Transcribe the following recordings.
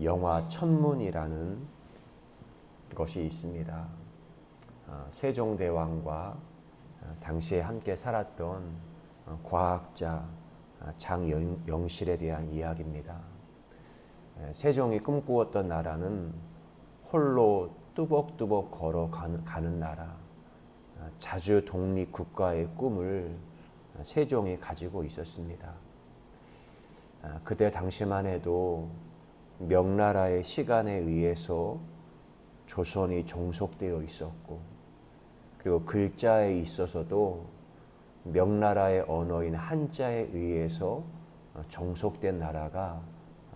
영화 천문이라는 것이 있습니다. 세종대왕과 당시에 함께 살았던 과학자 장영실에 대한 이야기입니다. 세종이 꿈꾸었던 나라는 홀로 뚜벅뚜벅 걸어가는 나라, 자주 독립 국가의 꿈을 세종이 가지고 있었습니다. 그때 당시만 해도 명나라의 시간에 의해서 조선이 종속되어 있었고, 그리고 글자에 있어서도 명나라의 언어인 한자에 의해서 종속된 나라가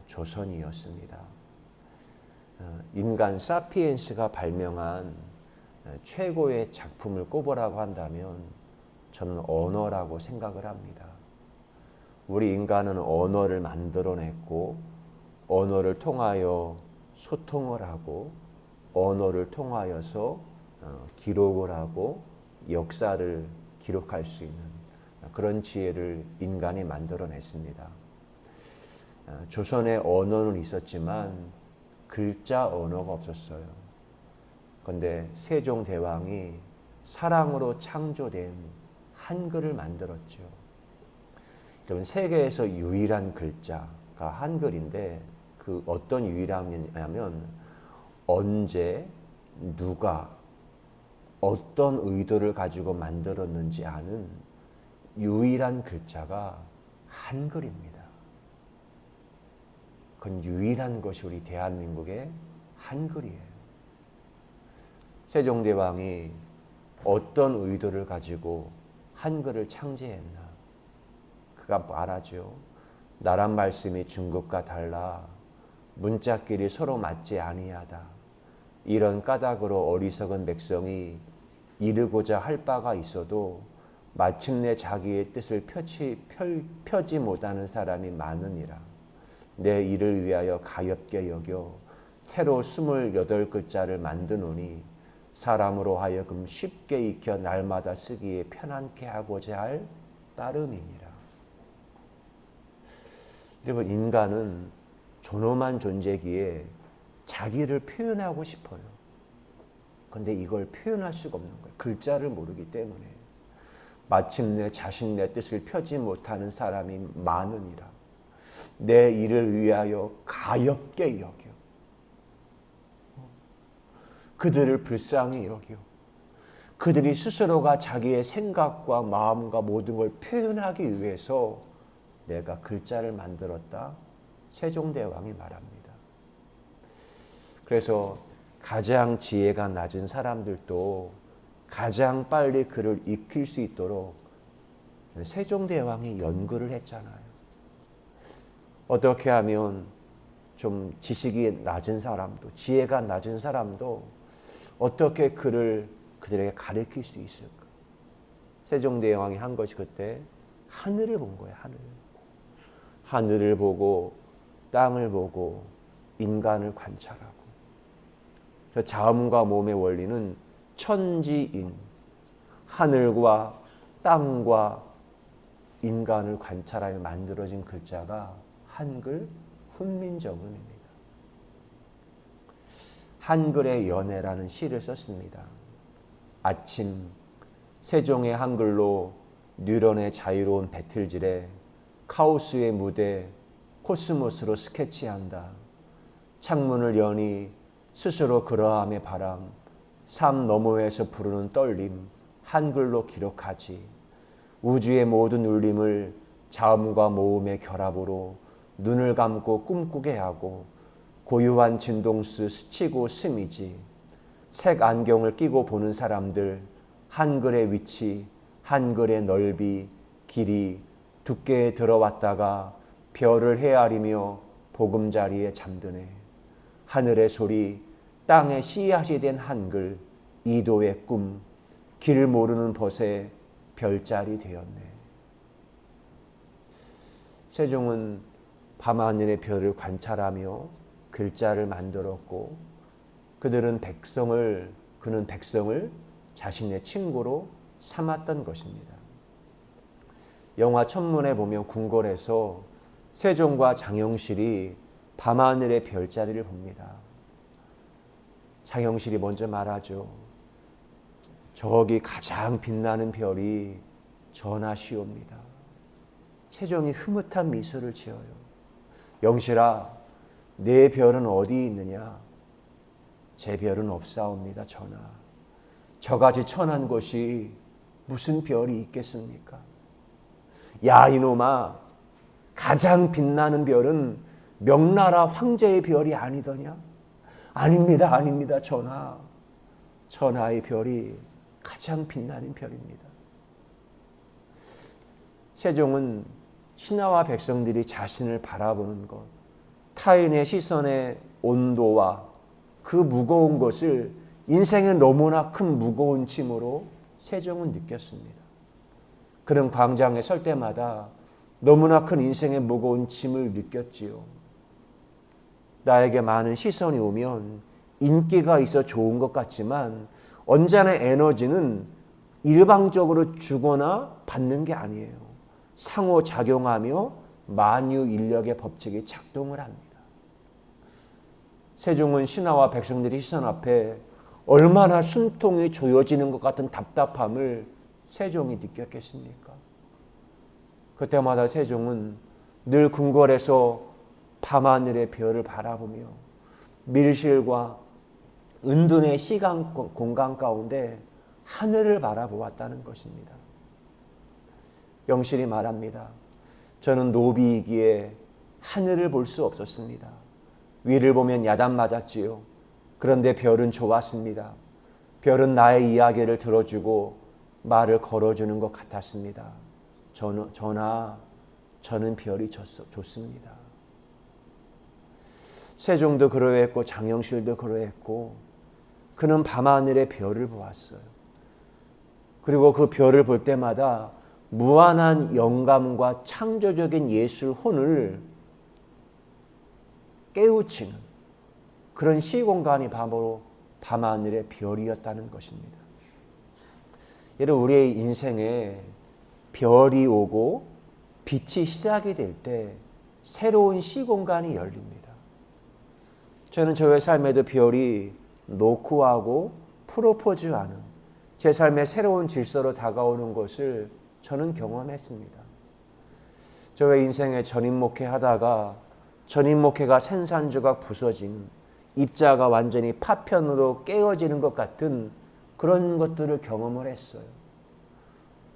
조선이었습니다. 인간 사피엔스가 발명한 최고의 작품을 꼽으라고 한다면 저는 언어라고 생각을 합니다. 우리 인간은 언어를 만들어냈고, 언어를 통하여 소통을 하고, 언어를 통하여서 기록을 하고 역사를 기록할 수 있는 그런 지혜를 인간이 만들어냈습니다. 조선의 언어는 있었지만 글자 언어가 없었어요. 그런데 세종대왕이 사랑으로 창조된 한글을 만들었죠. 여러분, 세계에서 유일한 글자가 한글인데, 그 어떤 유일함이냐면 언제 누가 어떤 의도를 가지고 만들었는지 아는 유일한 글자가 한글입니다. 그건 유일한 것이 우리 대한민국의 한글이에요. 세종대왕이 어떤 의도를 가지고 한글을 창제했나? 그가 말하죠. 나란 말씀이 중국과 달라 문자끼리 서로 맞지 아니하다. 이런 까닭으로 어리석은 백성이 이르고자 할 바가 있어도 마침내 자기의 뜻을 펴지 못하는 사람이 많으니라. 내 일을 위하여 가엾게 여겨 새로 28글자를 만드노니 사람으로 하여금 쉽게 익혀 날마다 쓰기에 편안케 하고자 할 따름이니라. 여러분, 인간은 존엄한 존재기에 자기를 표현하고 싶어요. 그런데 이걸 표현할 수가 없는 거예요. 글자를 모르기 때문에. 마침내 자신의 뜻을 펴지 못하는 사람이 많으니라. 내 일을 위하여 가엾게 여겨. 그들을 불쌍히 여겨. 그들이 스스로가 자기의 생각과 마음과 모든 걸 표현하기 위해서 내가 글자를 만들었다. 세종대왕이 말합니다. 그래서 가장 지혜가 낮은 사람들도 가장 빨리 글을 익힐 수 있도록 세종대왕이 연구를 했잖아요. 어떻게 하면 좀 지식이 낮은 사람도, 지혜가 낮은 사람도 어떻게 글을 그들에게 가르칠 수 있을까? 세종대왕이 한 것이 그때 하늘을 본 거예요. 하늘을 보고 땅을 보고 인간을 관찰하고. 자음과 몸의 원리는 천지인, 하늘과 땅과 인간을 관찰하여 만들어진 글자가 한글 훈민정음입니다. 한글의 연애라는 시를 썼습니다. 아침 세종의 한글로 뉴런의 자유로운 배틀질에 카오스의 무대 코스모스로 스케치한다. 창문을 여니 스스로 그러함의 바람, 삶 너머에서 부르는 떨림, 한글로 기록하지. 우주의 모든 울림을 자음과 모음의 결합으로 눈을 감고 꿈꾸게 하고 고유한 진동수 스치고 스미지. 색 안경을 끼고 보는 사람들, 한글의 위치, 한글의 넓이, 길이, 두께에 들어왔다가 별을 헤아리며 보금자리에 잠드네. 하늘의 소리, 땅의 씨앗이 된 한글, 이도의 꿈, 길 모르는 벗에 별자리 되었네. 세종은 밤하늘의 별을 관찰하며 글자를 만들었고, 그는 백성을 자신의 친구로 삼았던 것입니다. 영화 천문에 보면 궁궐에서 세종과 장영실이 밤하늘의 별자리를 봅니다. 장영실이 먼저 말하죠. 저기 가장 빛나는 별이 전하시옵니다. 세종이 흐뭇한 미소를 지어요. 영실아, 내 별은 어디 있느냐? 제 별은 없사옵니다, 전하. 저같이 천한 곳이 무슨 별이 있겠습니까? 야, 이놈아, 가장 빛나는 별은 명나라 황제의 별이 아니더냐? 아닙니다, 아닙니다, 전하. 전하의 별이 가장 빛나는 별입니다. 세종은 신하와 백성들이 자신을 바라보는 것, 타인의 시선의 온도와 그 무거운 것을 인생의 너무나 큰 무거운 짐으로 세종은 느꼈습니다. 그런 광장에 설 때마다 너무나 큰 인생의 무거운 짐을 느꼈지요. 나에게 많은 시선이 오면 인기가 있어 좋은 것 같지만 언제나 에너지는 일방적으로 주거나 받는 게 아니에요. 상호작용하며 만유인력의 법칙이 작동을 합니다. 세종은 신하와 백성들의 시선 앞에 얼마나 숨통이 조여지는 것 같은 답답함을 세종이 느꼈겠습니까? 그때마다 세종은 늘 궁궐에서 밤하늘의 별을 바라보며 밀실과 은둔의 시간 공간 가운데 하늘을 바라보았다는 것입니다. 영실이 말합니다. 저는 노비이기에 하늘을 볼 수 없었습니다. 위를 보면 야단 맞았지요. 그런데 별은 좋았습니다. 별은 나의 이야기를 들어주고 말을 걸어주는 것 같았습니다. 전하, 저는 별이 좋습니다. 세종도 그러했고 장영실도 그러했고 그는 밤하늘의 별을 보았어요. 그리고 그 별을 볼 때마다 무한한 영감과 창조적인 예술 혼을 깨우치는 그런 시공간이 바로 밤하늘의 별이었다는 것입니다. 여러분, 우리의 인생에 별이 오고 빛이 시작이 될 때 새로운 시공간이 열립니다. 저는 저의 삶에도 별이 노크하고 프로포즈하는 제 삶의 새로운 질서로 다가오는 것을 저는 경험했습니다. 저의 인생에 전임 목회하다가 전임 목회가 산산조각 부서지는 입자가 완전히 파편으로 깨어지는 것 같은 그런 것들을 경험을 했어요.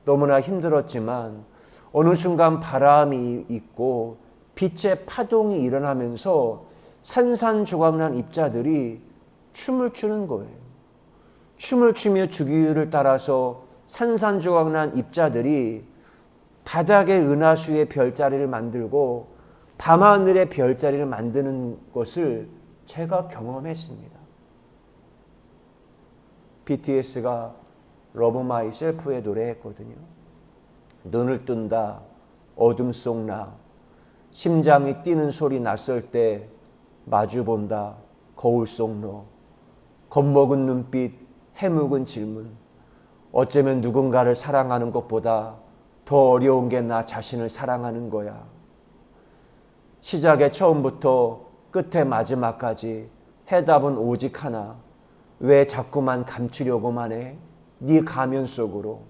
너무나 힘들었지만 어느 순간 바람이 있고 빛의 파동이 일어나면서 산산조각난 입자들이 춤을 추는 거예요. 춤을 추며 주기율을 따라서 산산조각난 입자들이 바닥의 은하수의 별자리를 만들고 밤하늘의 별자리를 만드는 것을 제가 경험했습니다. BTS가 러브 마이 셀프에 노래했거든요. 눈을 뜬다 어둠 속 나 심장이 뛰는 소리 낯설 때 마주본다 거울 속 너 겁먹은 눈빛 해묵은 질문 어쩌면 누군가를 사랑하는 것보다 더 어려운 게 나 자신을 사랑하는 거야. 시작의 처음부터 끝의 마지막까지 해답은 오직 하나. 왜 자꾸만 감추려고만 해? 네 가면 속으로.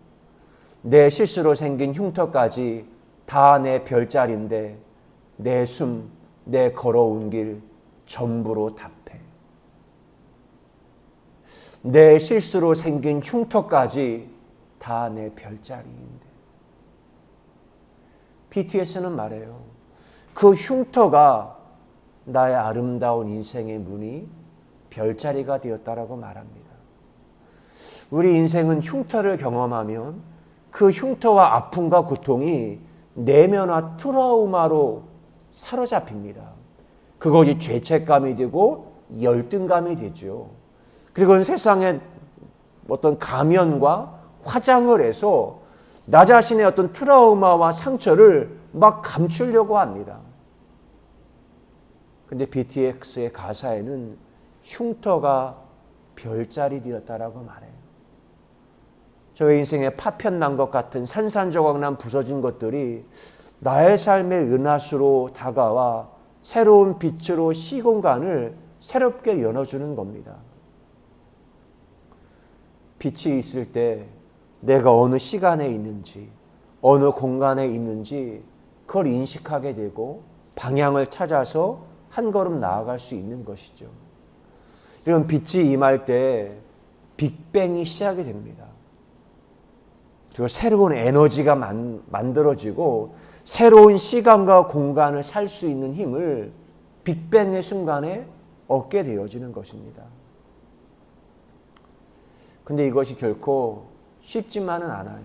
내 실수로 생긴 흉터까지 다 내 별자리인데 내 숨, 내 걸어온 길 전부로 답해. 내 실수로 생긴 흉터까지 다 내 별자리인데. BTS는 말해요. 그 흉터가 나의 아름다운 인생의 문이 별자리가 되었다라고 말합니다. 우리 인생은 흉터를 경험하면 그 흉터와 아픔과 고통이 내면화 트라우마로 사로잡힙니다. 그것이 죄책감이 되고 열등감이 되죠. 그리고 세상에 어떤 가면과 화장을 해서 나 자신의 어떤 트라우마와 상처를 막 감추려고 합니다. 근데 BTS의 가사에는 흉터가 별자리 되었다라고 말해요. 저의 인생에 파편 난 것 같은 산산조각 난 부서진 것들이 나의 삶의 은하수로 다가와 새로운 빛으로 시공간을 새롭게 열어주는 겁니다. 빛이 있을 때 내가 어느 시간에 있는지, 어느 공간에 있는지 그걸 인식하게 되고 방향을 찾아서 한 걸음 나아갈 수 있는 것이죠. 이런 빛이 임할 때 빅뱅이 시작이 됩니다. 그리고 새로운 에너지가 만들어지고 새로운 시간과 공간을 살 수 있는 힘을 빅뱅의 순간에 얻게 되어지는 것입니다. 근데 이것이 결코 쉽지만은 않아요.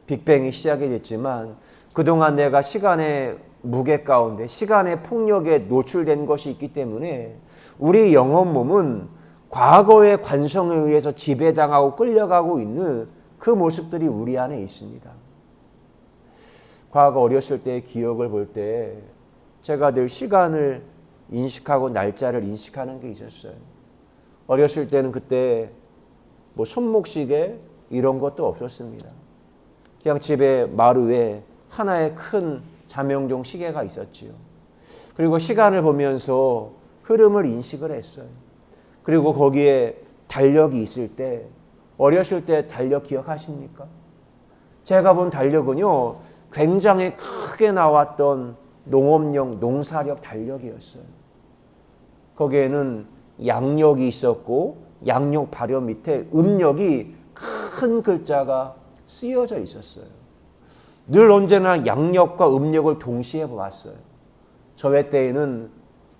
빅뱅이 시작이 됐지만 그동안 내가 시간의 무게 가운데 시간의 폭력에 노출된 것이 있기 때문에 우리 영혼 몸은 과거의 관성에 의해서 지배당하고 끌려가고 있는 그 모습들이 우리 안에 있습니다. 과거 어렸을 때의 기억을 볼 때 제가 늘 시간을 인식하고 날짜를 인식하는 게 있었어요. 어렸을 때는 그때 뭐 손목시계 이런 것도 없었습니다. 그냥 집에 마루에 하나의 큰 자명종 시계가 있었지요. 그리고 시간을 보면서 흐름을 인식을 했어요. 그리고 거기에 달력이 있을 때 어렸을 때 달력 기억하십니까? 제가 본 달력은요 굉장히 크게 나왔던 농업용 농사력 달력이었어요. 거기에는 양력이 있었고 양력 발효 밑에 음력이 큰 글자가 쓰여져 있었어요. 늘 언제나 양력과 음력을 동시에 보았어요. 저의 때에는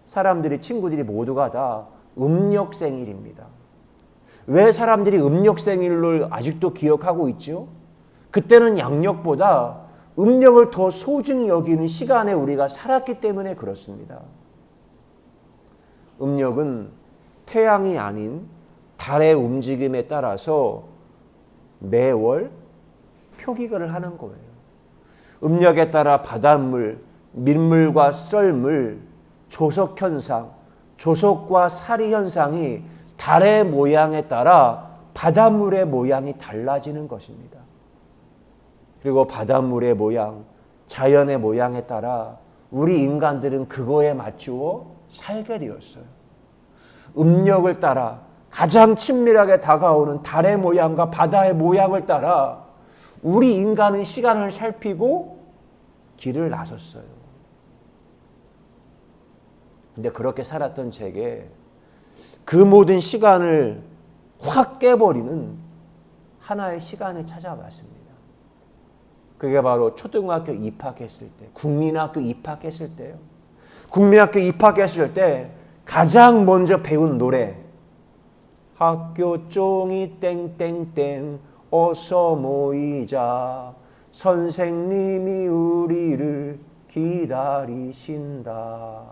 사람들이 친구들이 모두가 다 음력 생일입니다. 왜 사람들이 음력 생일을 아직도 기억하고 있죠? 그때는 양력보다 음력을 더 소중히 여기는 시간에 우리가 살았기 때문에 그렇습니다. 음력은 태양이 아닌 달의 움직임에 따라서 매월 표기를 하는 거예요. 음력에 따라 바닷물, 민물과 썰물, 조석현상, 조석과 사리 현상이 달의 모양에 따라 바닷물의 모양이 달라지는 것입니다. 그리고 바닷물의 모양, 자연의 모양에 따라 우리 인간들은 그거에 맞추어 살게 되었어요. 음력을 따라 가장 친밀하게 다가오는 달의 모양과 바다의 모양을 따라 우리 인간은 시간을 살피고 길을 나섰어요. 근데 그렇게 살았던 제게 그 모든 시간을 확 깨버리는 하나의 시간이 찾아왔습니다. 그게 바로 초등학교 입학했을 때, 국민학교 입학했을 때요. 국민학교 입학했을 때 가장 먼저 배운 노래, 학교 종이 땡땡땡 어서 모이자 선생님이 우리를 기다리신다.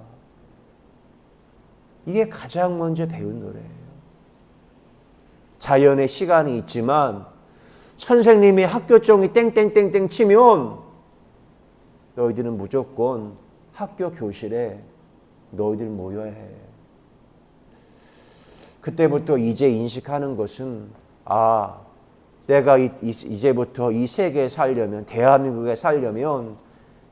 이게 가장 먼저 배운 노래예요. 자연의 시간이 있지만 선생님이 학교 종이 땡땡땡땡 치면 너희들은 무조건 학교 교실에 너희들 모여야 해. 그때부터 이제 인식하는 것은 내가 이제부터 이 세계에 살려면 대한민국에 살려면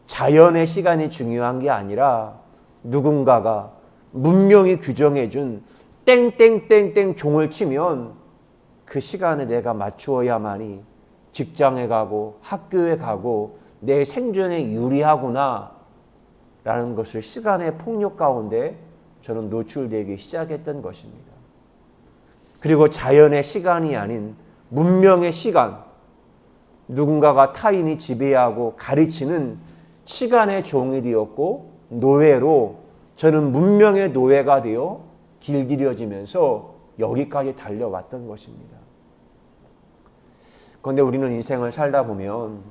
자연의 시간이 중요한 게 아니라 누군가가 문명이 규정해 준 땡땡땡땡 종을 치면 그 시간에 내가 맞추어야만이 직장에 가고 학교에 가고 내 생존에 유리하구나 라는 것을 시간의 폭력 가운데 저는 노출되기 시작했던 것입니다. 그리고 자연의 시간이 아닌 문명의 시간, 누군가가 타인이 지배하고 가르치는 시간의 종이 되었고 노예로 저는 문명의 노예가 되어 길들여지면서 여기까지 달려왔던 것입니다. 그런데 우리는 인생을 살다 보면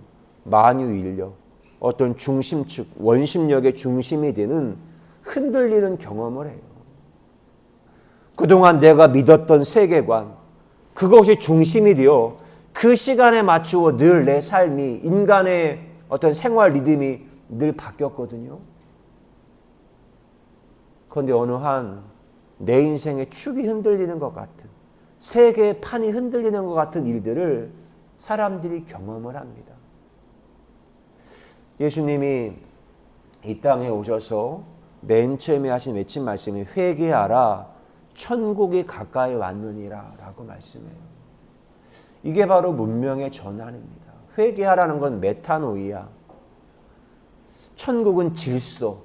만유인력, 어떤 중심축, 원심력의 중심이 되는 흔들리는 경험을 해요. 그동안 내가 믿었던 세계관, 그것이 중심이 되어 그 시간에 맞추어 늘 내 삶이, 인간의 어떤 생활 리듬이 늘 바뀌었거든요. 그런데 어느 한 내 인생의 축이 흔들리는 것 같은, 세계의 판이 흔들리는 것 같은 일들을 사람들이 경험을 합니다. 예수님이 이 땅에 오셔서 맨 처음에 하신 외친 말씀이 회개하라 천국이 가까이 왔느니라 라고 말씀해요. 이게 바로 문명의 전환입니다. 회개하라는 건 메타노이야. 천국은 질서,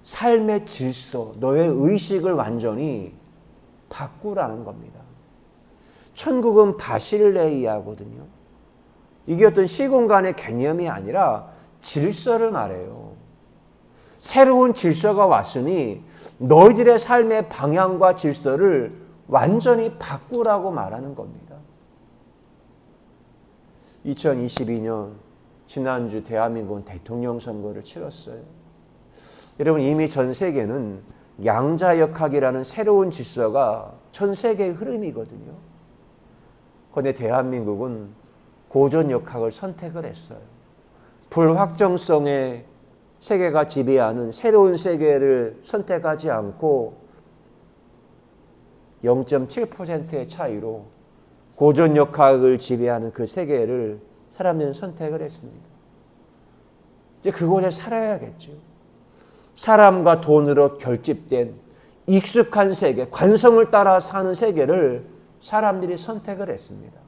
삶의 질서, 너의 의식을 완전히 바꾸라는 겁니다. 천국은 바실레이아거든요. 이게 어떤 시공간의 개념이 아니라 질서를 말해요. 새로운 질서가 왔으니 너희들의 삶의 방향과 질서를 완전히 바꾸라고 말하는 겁니다. 2022년 지난주 대한민국은 대통령 선거를 치렀어요. 여러분 이미 전 세계는 양자역학이라는 새로운 질서가 전 세계의 흐름이거든요. 그런데 대한민국은 고전역학을 선택을 했어요. 불확정성의 세계가 지배하는 새로운 세계를 선택하지 않고 0.7%의 차이로 고전역학을 지배하는 그 세계를 사람들은 선택을 했습니다. 이제 그곳에 살아야겠죠. 사람과 돈으로 결집된 익숙한 세계, 관성을 따라 사는 세계를 사람들이 선택을 했습니다.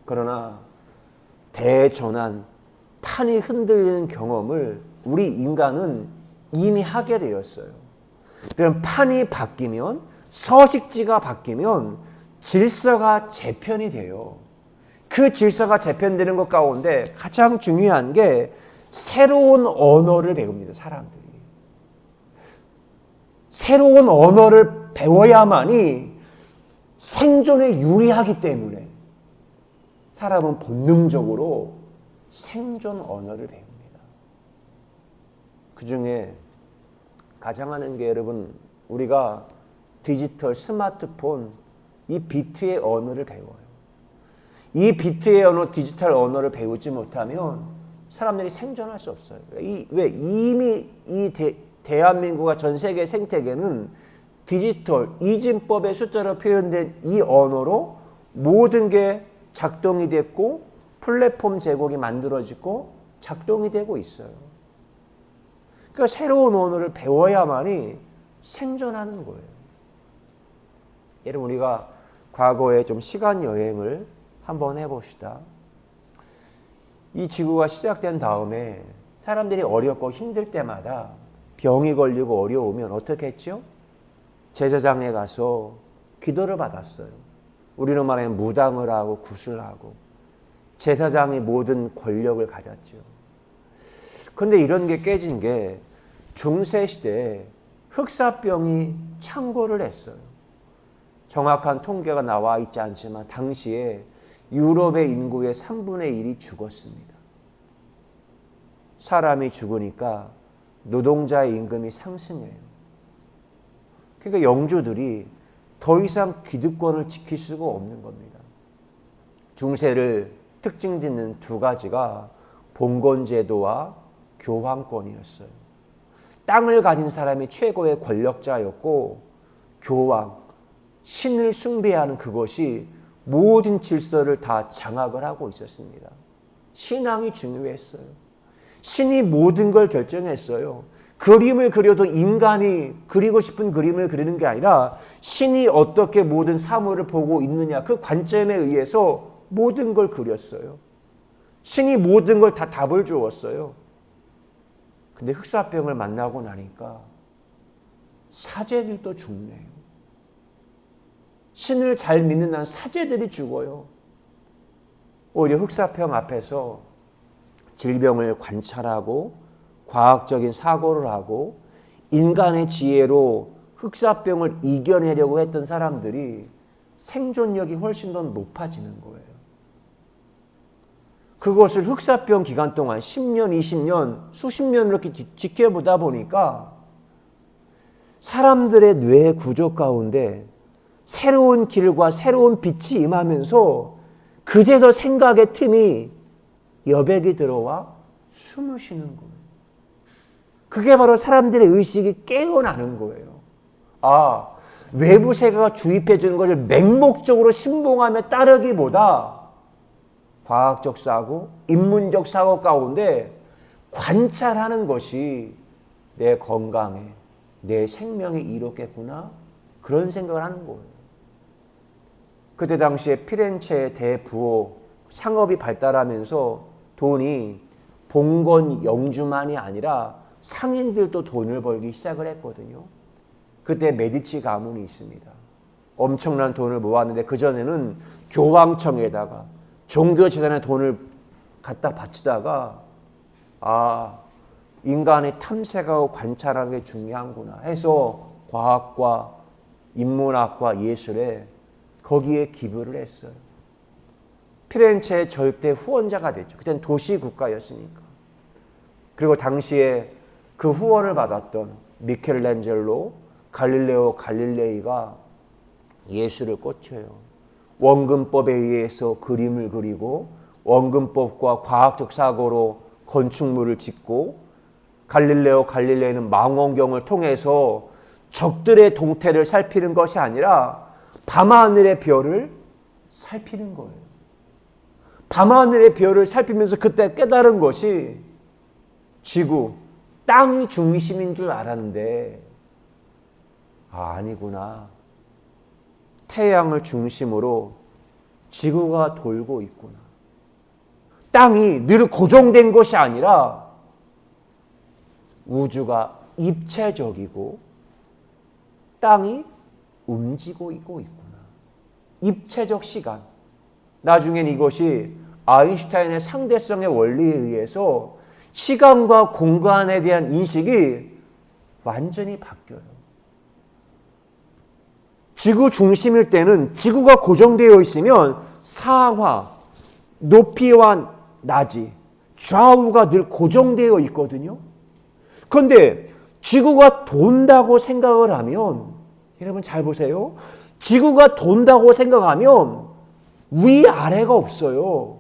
그러나 대전환, 판이 흔들리는 경험을 우리 인간은 이미 하게 되었어요. 그럼 판이 바뀌면, 서식지가 바뀌면 질서가 재편이 돼요. 그 질서가 재편되는 것 가운데 가장 중요한 게 새로운 언어를 배웁니다. 사람들이. 새로운 언어를 배워야만이 생존에 유리하기 때문에 사람은 본능적으로 생존 언어를 배웁니다. 그 중에 가장 하는 게 여러분 우리가 디지털 스마트폰 이 비트의 언어를 배워요. 이 비트의 언어, 디지털 언어를 배우지 못하면 사람들이 생존할 수 없어요. 왜? 이미 이 대한민국과 전 세계 생태계는 디지털, 이진법의 숫자로 표현된 이 언어로 모든 게 작동이 됐고 플랫폼 제공이 만들어지고 작동이 되고 있어요. 그러니까 새로운 언어를 배워야만이 생존하는 거예요. 여러분 우리가 과거에 좀 시간 여행을 한번 해봅시다. 이 지구가 시작된 다음에 사람들이 어렵고 힘들 때마다 병이 걸리고 어려우면 어떻게 했죠? 제사장에 가서 기도를 받았어요. 우리는 말하면 무당을 하고 굿을 하고 제사장이 모든 권력을 가졌죠. 그런데 이런 게 깨진 게 중세시대에 흑사병이 창궐을 했어요. 정확한 통계가 나와 있지 않지만 당시에 유럽의 인구의 3분의 1이 죽었습니다. 사람이 죽으니까 노동자의 임금이 상승해요. 그러니까 영주들이 더 이상 기득권을 지킬 수가 없는 겁니다. 중세를 특징 짓는 두 가지가 봉건제도와 교황권이었어요. 땅을 가진 사람이 최고의 권력자였고 교황, 신을 숭배하는 그것이 모든 질서를 다 장악을 하고 있었습니다. 신앙이 중요했어요. 신이 모든 걸 결정했어요. 그림을 그려도 인간이 그리고 싶은 그림을 그리는 게 아니라 신이 어떻게 모든 사물을 보고 있느냐 그 관점에 의해서 모든 걸 그렸어요. 신이 모든 걸 다 답을 주었어요. 근데 흑사병을 만나고 나니까 사제들도 죽네요. 신을 잘 믿는 한 사제들이 죽어요. 오히려 흑사병 앞에서 질병을 관찰하고 과학적인 사고를 하고 인간의 지혜로 흑사병을 이겨내려고 했던 사람들이 생존력이 훨씬 더 높아지는 거예요. 그것을 흑사병 기간 동안 10년, 20년, 수십 년 이렇게 지켜보다 보니까 사람들의 뇌 구조 가운데 새로운 길과 새로운 빛이 임하면서 그제서 생각의 틈이 여백이 들어와 숨을 쉬는 거예요. 그게 바로 사람들의 의식이 깨어나는 거예요. 아, 외부 세계가 주입해 주는 것을 맹목적으로 신봉하며 따르기보다 과학적 사고, 인문적 사고 가운데 관찰하는 것이 내 건강에, 내 생명에 이롭겠구나. 그런 생각을 하는 거예요. 그때 당시에 피렌체의 대부호 상업이 발달하면서 돈이 봉건 영주만이 아니라 상인들도 돈을 벌기 시작을 했거든요. 그때 메디치 가문이 있습니다. 엄청난 돈을 모았는데 그전에는 교황청에다가 종교재단에 돈을 갖다 바치다가 인간의 탐색하고 관찰하는 게 중요한구나 해서 과학과 인문학과 예술에 거기에 기부를 했어요. 피렌체의 절대 후원자가 됐죠. 그때는 도시국가였으니까. 그리고 당시에 그 후원을 받았던 미켈란젤로, 갈릴레오 갈릴레이가 예술을 꽂혀요. 원근법에 의해서 그림을 그리고 원근법과 과학적 사고로 건축물을 짓고, 갈릴레오 갈릴레이는 망원경을 통해서 적들의 동태를 살피는 것이 아니라 밤하늘의 별을 살피는 거예요. 밤하늘의 별을 살피면서 그때 깨달은 것이 지구, 땅이 중심인 줄 알았는데 아니구나. 태양을 중심으로 지구가 돌고 있구나. 땅이 늘 고정된 것이 아니라 우주가 입체적이고 땅이 움직이고 있구나. 입체적 시간. 나중엔 이것이 아인슈타인의 상대성의 원리에 의해서 시간과 공간에 대한 인식이 완전히 바뀌어요. 지구 중심일 때는 지구가 고정되어 있으면 상하, 높이와 낮이, 좌우가 늘 고정되어 있거든요. 그런데 지구가 돈다고 생각을 하면, 여러분 잘 보세요. 지구가 돈다고 생각하면 위아래가 없어요.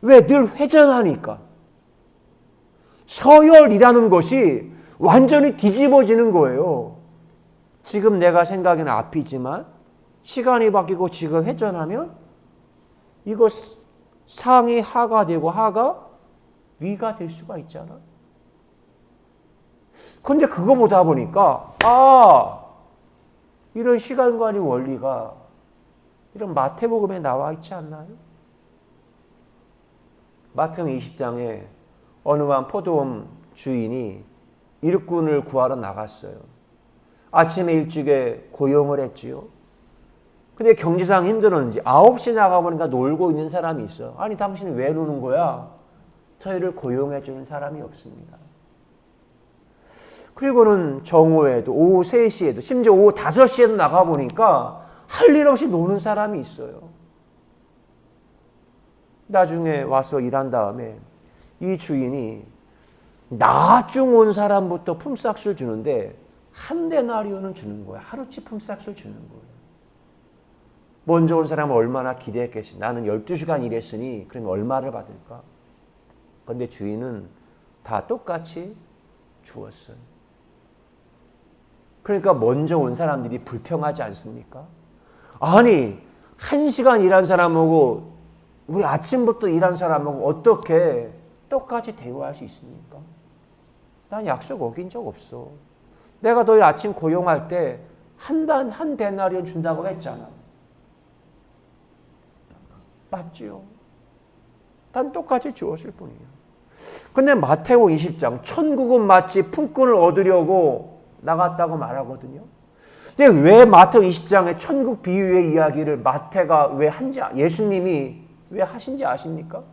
왜? 늘 회전하니까. 서열이라는 것이 완전히 뒤집어지는 거예요. 지금 내가 생각에는 앞이지만 시간이 바뀌고 지금 회전하면 이거 상이 하가 되고 하가 위가 될 수가 있잖아. 그런데 그거 보다 보니까 이런 시간관의 원리가 이런 마태복음에 나와 있지 않나요? 마태복음 20장에 어느 한 포도원 주인이 일꾼을 구하러 나갔어요. 아침에 일찍에 고용을 했지요. 근데 경제상 힘들었는지 9시 나가보니까 놀고 있는 사람이 있어. 아니 당신은 왜 노는 거야? 저희를 고용해 주는 사람이 없습니다. 그리고는 정오에도 오후 3시에도 심지어 오후 5시에도 나가보니까 할 일 없이 노는 사람이 있어요. 나중에 와서 일한 다음에 이 주인이 나중 온 사람부터 품삯을 주는데 한 데나리온은 주는 거야. 하루치 품삯을 주는 거예요. 먼저 온 사람은 얼마나 기대했겠지. 나는 12시간 일했으니 그러면 얼마를 받을까? 그런데 주인은 다 똑같이 주었어요. 그러니까 먼저 온 사람들이 불평하지 않습니까? 아니 1시간 일한 사람하고 우리 아침부터 일한 사람하고 어떻게 똑같이 대우할 수 있습니까? 난 약속 어긴 적 없어. 내가 너희 아침 고용할 때 한 데나리온 준다고 했잖아. 맞지요? 난 똑같이 주었을 뿐이에요. 근데 마태복음 20장 천국은 마치 품꾼을 얻으려고 나갔다고 말하거든요. 근데 왜 마태복음 20장의 천국 비유의 이야기를 마태가 왜 한지, 예수님이 왜 하신지 아십니까?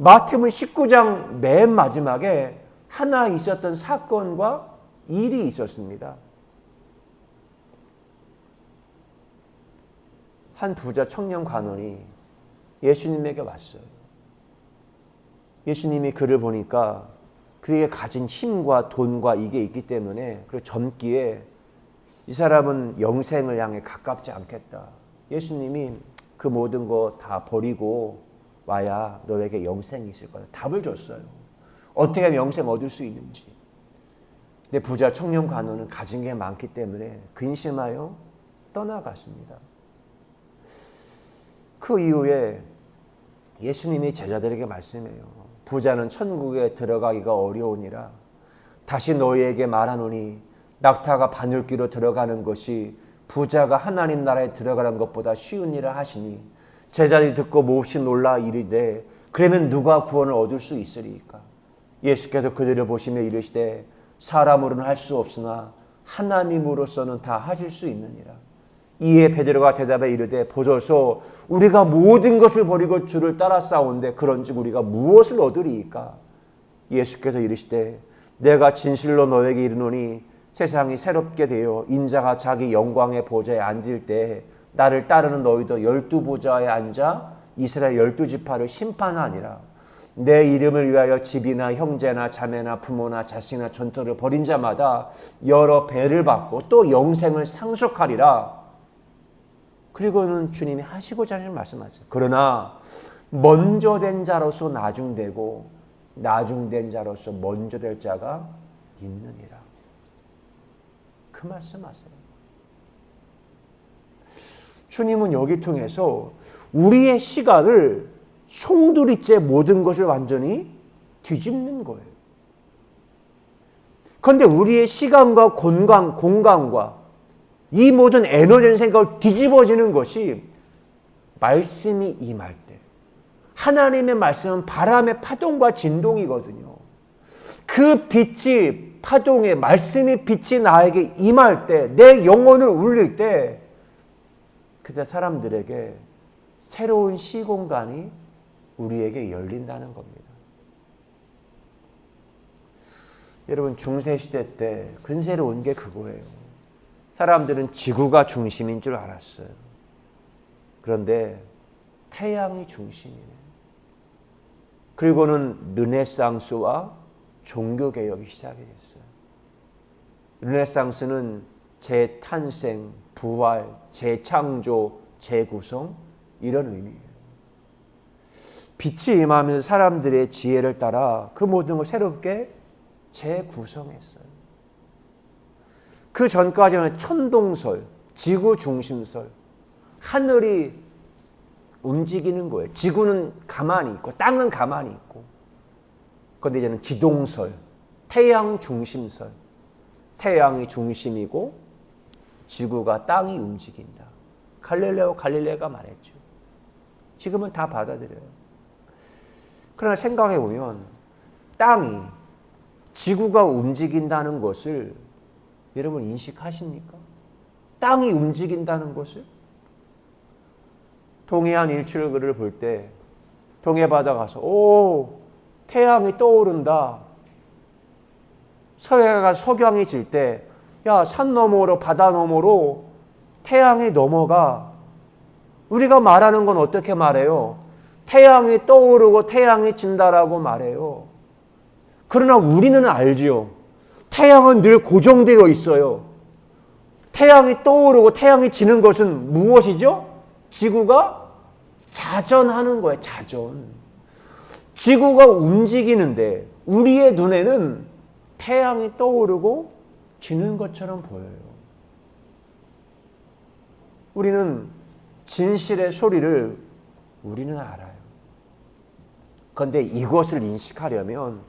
마태복음 19장 맨 마지막에 하나 있었던 사건과 일이 있었습니다. 한 부자 청년 관원이 예수님에게 왔어요. 예수님이 그를 보니까 그에게 가진 힘과 돈과 이게 있기 때문에, 그리고 젊기에 이 사람은 영생을 향해 가깝지 않겠다. 예수님이 그 모든 거 다 버리고 와야 너에게 영생이 있을 거다. 답을 줬어요. 어떻게 하면 영생 얻을 수 있는지. 근데 부자 청년 관원은 가진 게 많기 때문에 근심하여 떠나갔습니다. 그 이후에 예수님이 제자들에게 말씀해요. 부자는 천국에 들어가기가 어려우니라 다시 너희에게 말하노니 낙타가 바늘귀로 들어가는 것이 부자가 하나님 나라에 들어가는 것보다 쉬운 일을 하시니 제자들이 듣고 몹시 놀라 이르되 그러면 누가 구원을 얻을 수 있으리까? 예수께서 그들을 보시며 이르시되 사람으로는 할 수 없으나 하나님으로서는 다 하실 수 있느니라. 이에 베드로가 대답해 이르되 보소서 우리가 모든 것을 버리고 주를 따라 싸운데 그런즉 우리가 무엇을 얻으리이까? 예수께서 이르시되 내가 진실로 너에게 이르노니 세상이 새롭게 되어 인자가 자기 영광의 보좌에 앉을 때 나를 따르는 너희도 12보좌에 앉아 이스라엘 12지파를 심판하니라. 내 이름을 위하여 집이나 형제나 자매나 부모나 자식이나 전토를 벌인 자마다 여러 배를 받고 또 영생을 상속하리라. 그리고는 주님이 하시고자 하시는 말씀하세요. 그러나 먼저 된 자로서 나중되고 나중된 자로서 먼저 될 자가 있느니라. 그 말씀하세요. 주님은 여기 통해서 우리의 시간을 송두리째 모든 것을 완전히 뒤집는 거예요. 그런데 우리의 시간과 공간과 이 모든 에너지의 생각을 뒤집어지는 것이 말씀이 임할 때, 하나님의 말씀은 바람의 파동과 진동이거든요. 그 빛이 파동에 말씀의 빛이 나에게 임할 때, 내 영혼을 울릴 때 그때 사람들에게 새로운 시공간이 우리에게 열린다는 겁니다. 여러분 중세시대 때 근세로 온 게 그거예요. 사람들은 지구가 중심인 줄 알았어요. 그런데 태양이 중심이에요. 그리고는 르네상스와 종교개혁이 시작이 됐어요. 르네상스는 재탄생, 부활, 재창조, 재구성 이런 의미예요. 빛이 임하면서 사람들의 지혜를 따라 그 모든 걸 새롭게 재구성했어요. 그 전까지는 천동설, 지구 중심설, 하늘이 움직이는 거예요. 지구는 가만히 있고 땅은 가만히 있고. 그런데 이제는 지동설, 태양 중심설, 태양이 중심이고 지구가 땅이 움직인다. 갈릴레가 말했죠. 지금은 다 받아들여요. 그러나 생각해 보면 땅이 지구가 움직인다는 것을 여러분 인식하십니까? 땅이 움직인다는 것을? 동해안 일출글을 볼 때 동해바다 가서 오 태양이 떠오른다. 서해가 석양이 질 때 야 산 너머로 바다 너머로 태양이 넘어가. 우리가 말하는 건 어떻게 말해요? 태양이 떠오르고 태양이 진다라고 말해요. 그러나 우리는 알지요. 태양은 늘 고정되어 있어요. 태양이 떠오르고 태양이 지는 것은 무엇이죠? 지구가 자전하는 거예요. 자전. 지구가 움직이는데 우리의 눈에는 태양이 떠오르고 지는 것처럼 보여요. 우리는 진실의 소리를 우리는 알아요. 그런데 이것을 인식하려면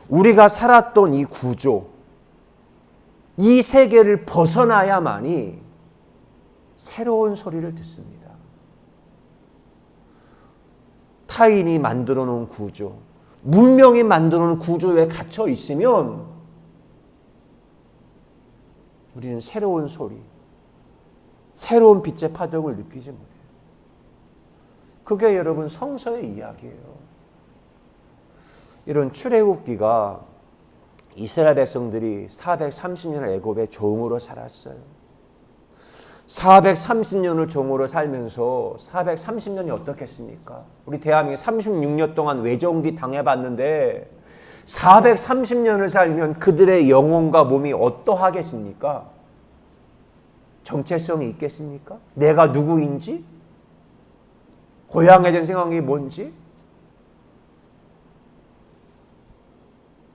우리가 살았던 이 구조, 이 세계를 벗어나야만이 새로운 소리를 듣습니다. 타인이 만들어 놓은 구조, 문명이 만들어 놓은 구조에 갇혀 있으면 우리는 새로운 소리, 새로운 빛의 파동을 느끼지 못해요. 그게 여러분 성서의 이야기예요. 이런 출애굽기가 이스라엘 백성들이 430년을 애굽의 종으로 살았어요. 430년을 종으로 살면서 430년이 어떻겠습니까? 우리 대한민국 36년 동안 외정기 당해봤는데 430년을 살면 그들의 영혼과 몸이 어떠하겠습니까? 정체성이 있겠습니까? 내가 누구인지? 고향에 대한 생각이 뭔지?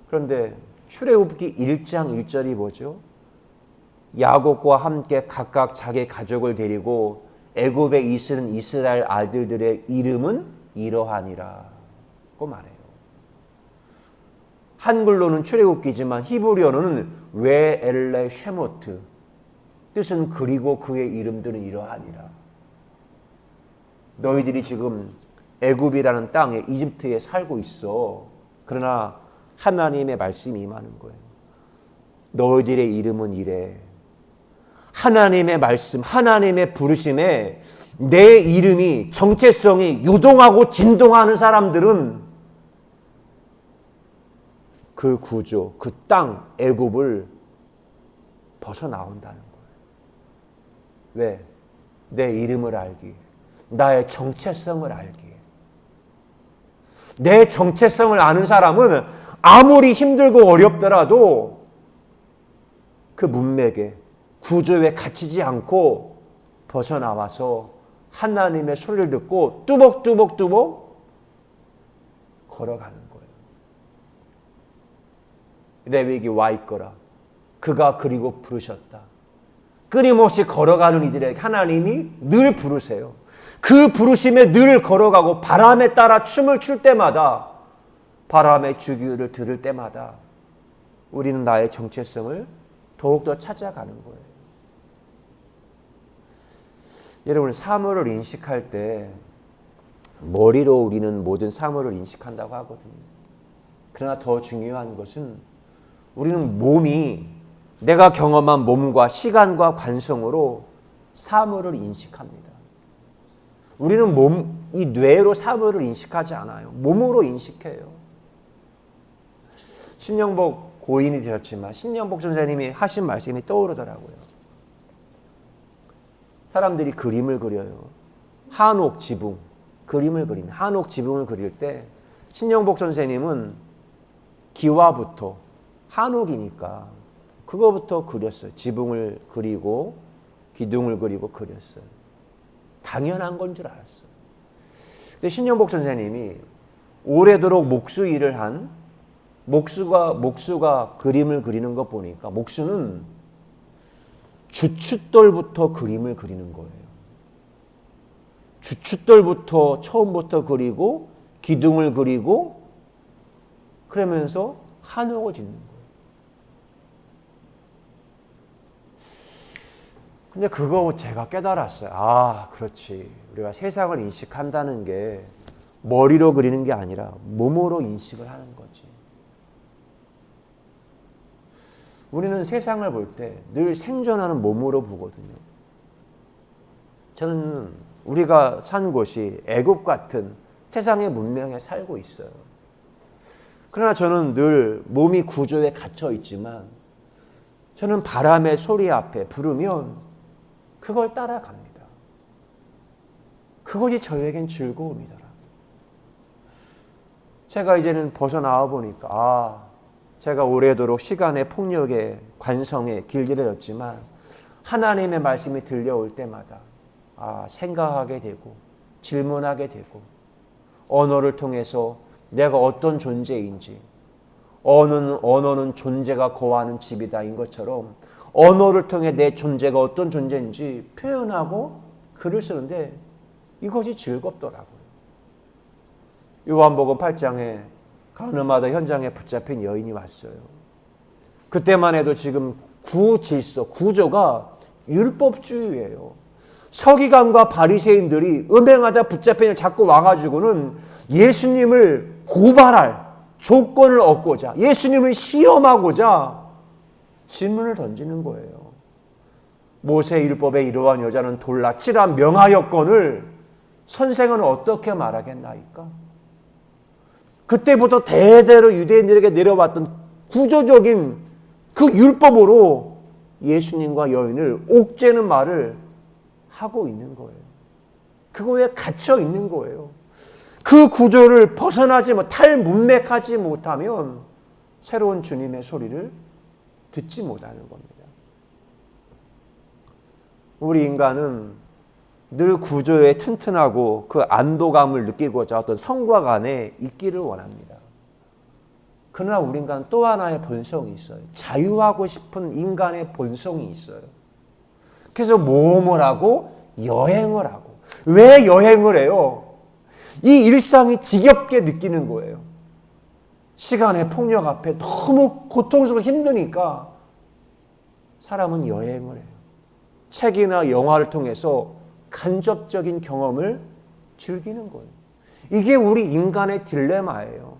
그런데 출애굽기 1장 1절이 뭐죠? 야곱과 함께 각각 자기 가족을 데리고 애굽에 있는 이스라엘 아들들의 이름은 이러하니라고 말해요. 한글로는 출애굽기지만 히브리어로는 웨 엘레 쉐모트, 뜻은 그리고 그의 이름들은 이러하니라. 너희들이 지금 애굽이라는 땅에 이집트에 살고 있어. 그러나 하나님의 말씀이 임하는 거예요. 너희들의 이름은 이래. 하나님의 말씀, 하나님의 부르심에 내 이름이, 정체성이 유동하고 진동하는 사람들은 그 구조, 그 땅, 애굽을 벗어나온다는 거예요. 왜? 내 이름을 알기, 나의 정체성을 알기. 내 정체성을 아는 사람은 아무리 힘들고 어렵더라도 그 문맥에, 구조에 갇히지 않고 벗어나와서 하나님의 소리를 듣고 뚜벅뚜벅뚜벅 걸어가는 거예요. 레위기 와 있거라. 그가 그리고 부르셨다. 끊임없이 걸어가는 이들에게 하나님이 늘 부르세요. 그 부르심에 늘 걸어가고 바람에 따라 춤을 출 때마다, 바람의 주기를 들을 때마다 우리는 나의 정체성을 더욱더 찾아가는 거예요. 여러분, 사물을 인식할 때 머리로 우리는 모든 사물을 인식한다고 하거든요. 그러나 더 중요한 것은 우리는 몸이, 내가 경험한 몸과 시간과 관성으로 사물을 인식합니다. 우리는 이 뇌로 사물을 인식하지 않아요. 몸으로 인식해요. 신영복 고인이 되었지만 신영복 선생님이 하신 말씀이 떠오르더라고요. 사람들이 그림을 그려요. 한옥 지붕, 그림을 그립니다. 한옥 지붕을 그릴 때 신영복 선생님은 기와부터, 한옥이니까 그거부터 그렸어요. 지붕을 그리고 기둥을 그리고 그렸어요. 당연한 건 줄 알았어요. 근데 신영복 선생님이 오래도록 목수 일을 한 목수가 그림을 그리는 거 보니까 목수는 주춧돌부터 그림을 그리는 거예요. 주춧돌부터 처음부터 그리고 기둥을 그리고 그러면서 한옥을 짓는 거예요. 근데 그거 제가 깨달았어요. 아, 그렇지. 우리가 세상을 인식한다는 게 머리로 그리는 게 아니라 몸으로 인식을 하는 거지. 우리는 세상을 볼 때 늘 생존하는 몸으로 보거든요. 저는 우리가 산 곳이 애굽 같은 세상의 문명에 살고 있어요. 그러나 저는 늘 몸이 구조에 갇혀 있지만 저는 바람의 소리 앞에 부르면 그걸 따라갑니다. 그것이 저에겐 즐거움이더라. 제가 이제는 벗어나와 보니까 제가 오래도록 시간의 폭력에 관성에 길들여졌지만 하나님의 말씀이 들려올 때마다 생각하게 되고 질문하게 되고 언어를 통해서 내가 어떤 존재인지, 언어는 존재가 거하는 집이다인 것처럼 언어를 통해 내 존재가 어떤 존재인지 표현하고 글을 쓰는데 이것이 즐겁더라고요. 요한복음 8장에 가늠하다 현장에 붙잡힌 여인이 왔어요. 그때만 해도 지금 구조가 율법주의예요. 서기관과 바리새인들이 음행하다 붙잡힌 자꾸 와가지고는 예수님을 고발할 조건을 얻고자, 예수님을 시험하고자 질문을 던지는 거예요. 모세 율법에 이러한 여자는 돌라 치라 명하였건을 선생은 어떻게 말하겠나이까? 그때부터 대대로 유대인들에게 내려왔던 구조적인 그 율법으로 예수님과 여인을 옥죄는 말을 하고 있는 거예요. 그거에 갇혀 있는 거예요. 그 구조를 벗어나지 탈문맥하지 못하면 새로운 주님의 소리를 듣지 못하는 겁니다. 우리 인간은 늘 구조에 튼튼하고 그 안도감을 느끼고자 어떤 성과 안에 있기를 원합니다. 그러나 우리 인간은 또 하나의 본성이 있어요. 자유하고 싶은 인간의 본성이 있어요. 그래서 모험을 하고 여행을 하고. 왜 여행을 해요? 이 일상이 지겹게 느끼는 거예요. 시간의 폭력 앞에 너무 고통스럽고 힘드니까 사람은 여행을 해요. 책이나 영화를 통해서 간접적인 경험을 즐기는 거예요. 이게 우리 인간의 딜레마예요.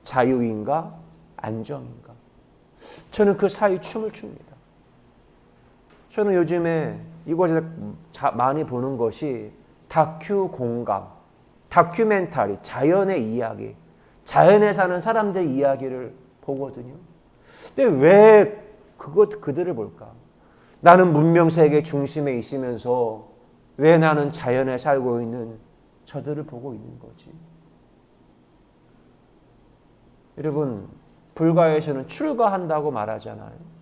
자유인가 안정인가. 저는 그 사이 춤을 춥니다. 저는 요즘에 이곳에서 많이 보는 것이 다큐 공감, 다큐멘터리, 자연의 이야기, 자연에 사는 사람들의 이야기를 보거든요. 근데 왜 그들을 볼까? 나는 문명세계 중심에 있으면서 왜 나는 자연에 살고 있는 저들을 보고 있는 거지? 여러분, 불가에서는 출가한다고 말하잖아요.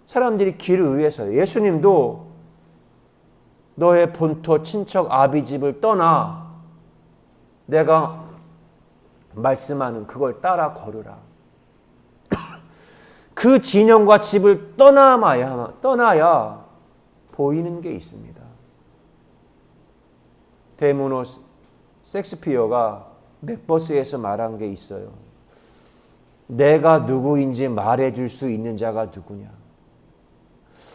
사람들이 길을 위해서, 예수님도 너의 본토 친척 아비 집을 떠나 내가 말씀하는 그걸 따라 걸으라. 그 진영과 집을 떠나야 보이는 게 있습니다. 데모노 섹스피어가 맥버스에서 말한 게 있어요. 내가 누구인지 말해줄 수 있는 자가 누구냐?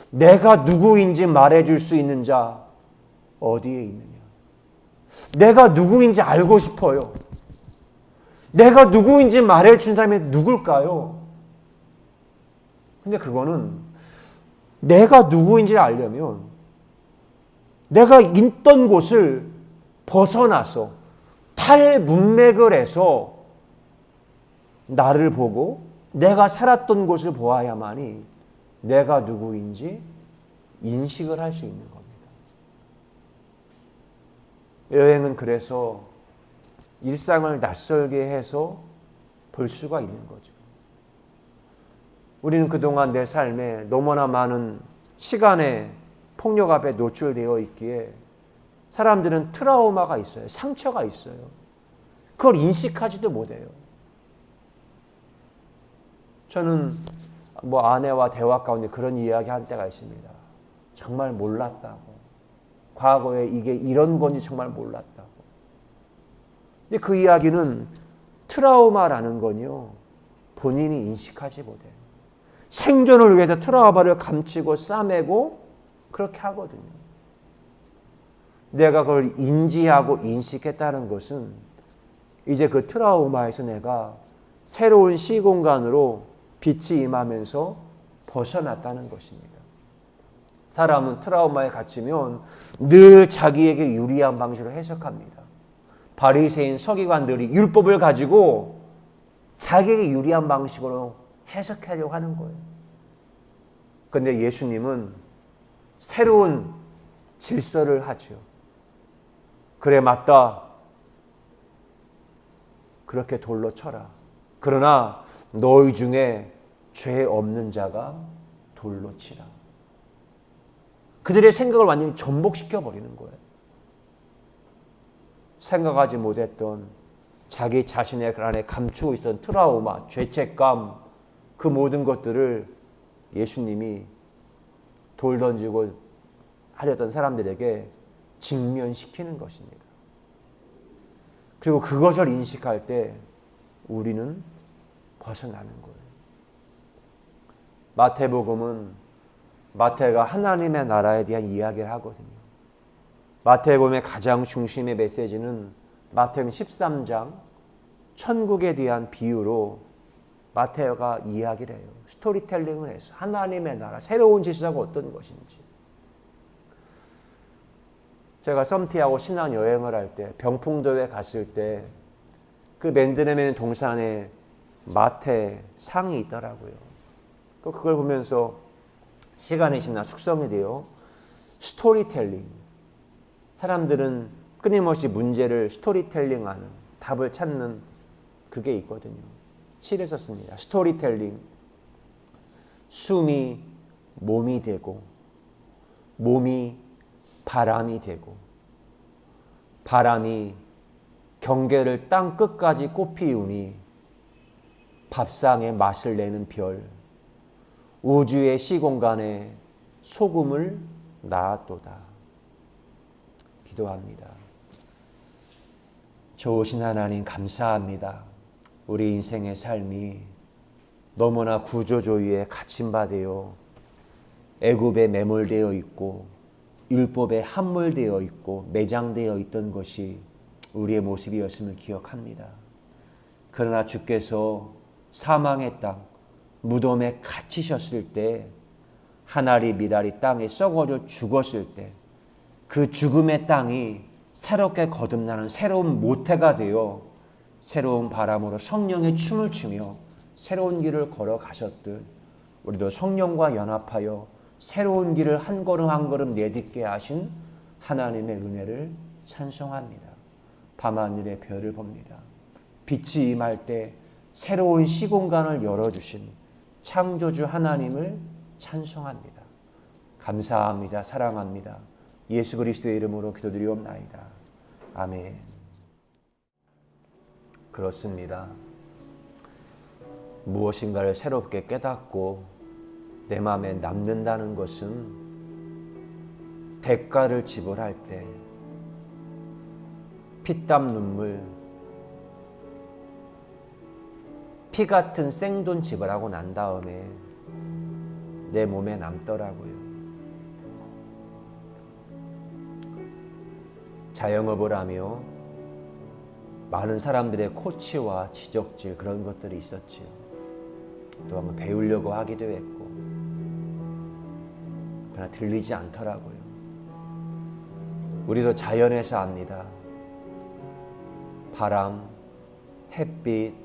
내가 누구인지 말해줄 수 있는 자 어디에 있느냐? 내가 누구인지 알고 싶어요. 내가 누구인지 말해준 사람이 누굴까요? 근데 그거는 내가 누구인지 알려면 내가 있던 곳을 벗어나서 탈문맥을 해서 나를 보고 내가 살았던 곳을 보아야만이 내가 누구인지 인식을 할 수 있는 겁니다. 여행은 그래서 일상을 낯설게 해서 볼 수가 있는 거죠. 우리는 그동안 내 삶에 너무나 많은 시간의 폭력 앞에 노출되어 있기에 사람들은 트라우마가 있어요. 상처가 있어요. 그걸 인식하지도 못해요. 저는 아내와 대화 가운데 그런 이야기 한 때가 있습니다. 정말 몰랐다고. 과거에 이게 이런 건지 정말 몰랐다고. 근데 그 이야기는 트라우마라는 건요, 본인이 인식하지 못해요. 생존을 위해서 트라우마를 감추고 싸매고 그렇게 하거든요. 내가 그걸 인지하고 인식했다는 것은 이제 그 트라우마에서 내가 새로운 시공간으로 빛이 임하면서 벗어났다는 것입니다. 사람은 트라우마에 갇히면 늘 자기에게 유리한 방식으로 해석합니다. 바리새인 서기관들이 율법을 가지고 자기에게 유리한 방식으로 해석하려고 하는 거예요. 그런데 예수님은 새로운 질서를 하죠. 그래, 맞다. 그렇게 돌로 쳐라. 그러나 너희 중에 죄 없는 자가 돌로 치라. 그들의 생각을 완전히 전복시켜 버리는 거예요. 생각하지 못했던 자기 자신의 안에 감추고 있었던 트라우마, 죄책감, 그 모든 것들을 예수님이 돌 던지고 하려던 사람들에게 직면시키는 것입니다. 그리고 그것을 인식할 때 우리는 벗어나는 거예요. 마태복음은 마태가 하나님의 나라에 대한 이야기를 하거든요. 마태복음의 가장 중심의 메시지는 마태복음 13장 천국에 대한 비유로 마태가 이야기를 해요. 스토리텔링을 해서 하나님의 나라, 새로운 질서가 어떤 것인지. 제가 썸티하고 신앙여행을 할 때 병풍도에 갔을 때 그 맨드레멘 동산에 마태 상이 있더라고요. 그걸 보면서 시간이 지나 숙성이 돼요. 스토리텔링. 사람들은 끊임없이 문제를 스토리텔링하는, 답을 찾는 그게 있거든요. 시를 썼습니다. 스토리텔링. 숨이 몸이 되고, 몸이 바람이 되고, 바람이 경계를 땅 끝까지 꽃피우니 밥상에 맛을 내는 별, 우주의 시공간에 소금을 낳았도다. 기도합니다. 좋으신 하나님 감사합니다. 우리 인생의 삶이 너무나 구조조유에 갇힌 바 되어 애굽에 매몰되어 있고 율법에 함몰되어 있고 매장되어 있던 것이 우리의 모습이었음을 기억합니다. 그러나 주께서 사망의 땅, 무덤에 갇히셨을 때 하나리 미라리 땅에 썩어져 죽었을 때 그 죽음의 땅이 새롭게 거듭나는 새로운 모태가 되어 새로운 바람으로 성령의 춤을 추며 새로운 길을 걸어가셨듯 우리도 성령과 연합하여 새로운 길을 한 걸음 한 걸음 내딛게 하신 하나님의 은혜를 찬송합니다. 밤하늘의 별을 봅니다. 빛이 임할 때 새로운 시공간을 열어주신 창조주 하나님을 찬송합니다. 감사합니다. 사랑합니다. 예수 그리스도의 이름으로 기도드리옵나이다. 아멘. 그렇습니다. 무엇인가를 새롭게 깨닫고 내 마음에 남는다는 것은 대가를 지불할 때 피땀 눈물, 피 같은 생돈 지불하고 난 다음에 내 몸에 남더라고요. 자영업을 하며 많은 사람들의 코치와 지적질 그런 것들이 있었지요. 또 한번 배우려고 하기도 했고 그러나 들리지 않더라고요. 우리도 자연에서 압니다. 바람, 햇빛,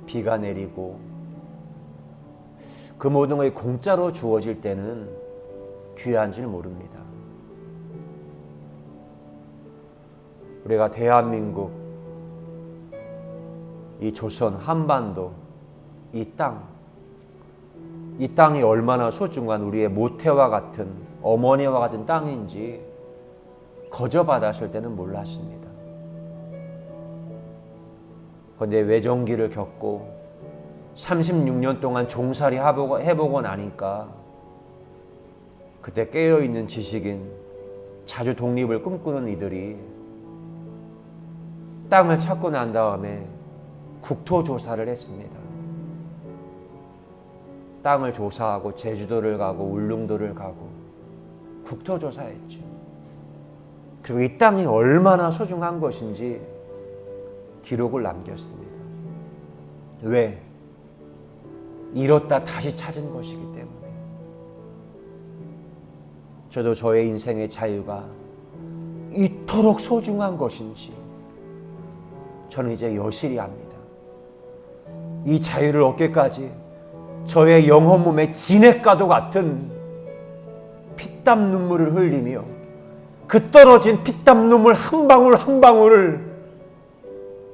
비가 내리고 그 모든 것이 공짜로 주어질 때는 귀한 줄 모릅니다. 우리가 대한민국, 이 조선, 한반도, 이 땅이 얼마나 소중한 우리의 모태와 같은 어머니와 같은 땅인지 거저받았을 때는 몰랐습니다. 그런데 외정기를 겪고 36년 동안 종살이 해보고 나니까 그때 깨어있는 지식인, 자주 독립을 꿈꾸는 이들이 땅을 찾고 난 다음에 국토조사를 했습니다. 땅을 조사하고 제주도를 가고 울릉도를 가고 국토조사했죠. 그리고 이 땅이 얼마나 소중한 것인지 기록을 남겼습니다. 왜? 잃었다 다시 찾은 것이기 때문에. 저도 저의 인생의 자유가 이토록 소중한 것인지 저는 이제 여실히 압니다. 이 자유를 얻기까지 저의 영혼 몸의 진액과도 같은 피땀 눈물을 흘리며 그 떨어진 피땀 눈물 한 방울 한 방울을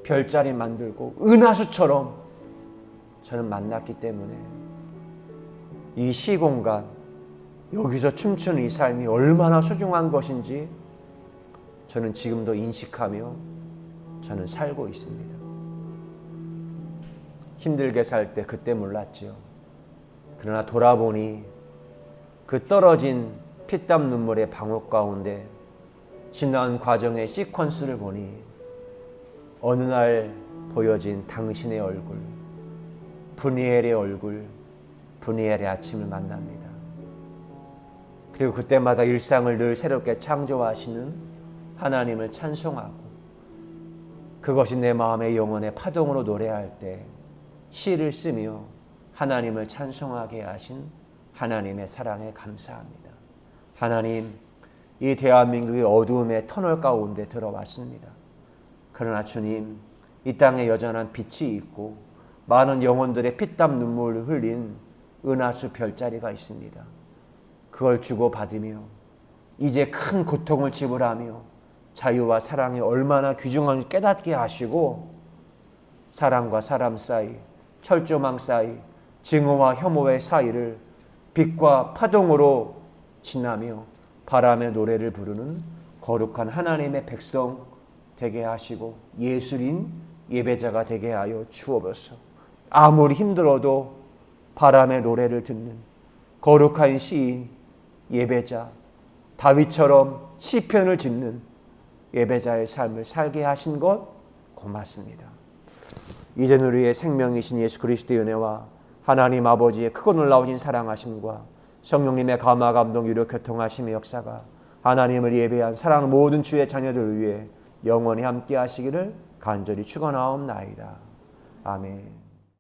별자리 만들고 은하수처럼 저는 만났기 때문에 이 시공간, 여기서 춤추는 이 삶이 얼마나 소중한 것인지 저는 지금도 인식하며 저는 살고 있습니다. 힘들게 살 때 그때 몰랐죠. 그러나 돌아보니 그 떨어진 피땀 눈물의 방울 가운데 지난 과정의 시퀀스를 보니 어느 날 보여진 당신의 얼굴, 브니엘의 얼굴, 브니엘의 아침을 만납니다. 그리고 그때마다 일상을 늘 새롭게 창조하시는 하나님을 찬송하고 그것이 내 마음의 영혼의 파동으로 노래할 때 시를 쓰며 하나님을 찬송하게 하신 하나님의 사랑에 감사합니다. 하나님, 이 대한민국의 어두움의 터널 가운데 들어왔습니다. 그러나 주님, 이 땅에 여전한 빛이 있고 많은 영혼들의 피땀 눈물을 흘린 은하수 별자리가 있습니다. 그걸 주고받으며 이제 큰 고통을 지불하며 자유와 사랑이 얼마나 귀중한지 깨닫게 하시고 사랑과 사람 사이, 철조망 사이, 증오와 혐오의 사이를 빛과 파동으로 지나며 바람의 노래를 부르는 거룩한 하나님의 백성 되게 하시고 예술인 예배자가 되게 하여 주옵소서. 아무리 힘들어도 바람의 노래를 듣는 거룩한 시인, 예배자, 다윗처럼 시편을 짓는 예배자의 삶을 살게 하신 것 고맙습니다. 이젠 우리의 생명이신 예수 그리스도의 은혜와 하나님 아버지의 크고 놀라우신 사랑하심과 성령님의 감화 감동 유료 교통하심의 역사가 하나님을 예배한 사랑하는 모든 주의 자녀들 위해 영원히 함께 하시기를 간절히 축원하옵나이다. 아멘.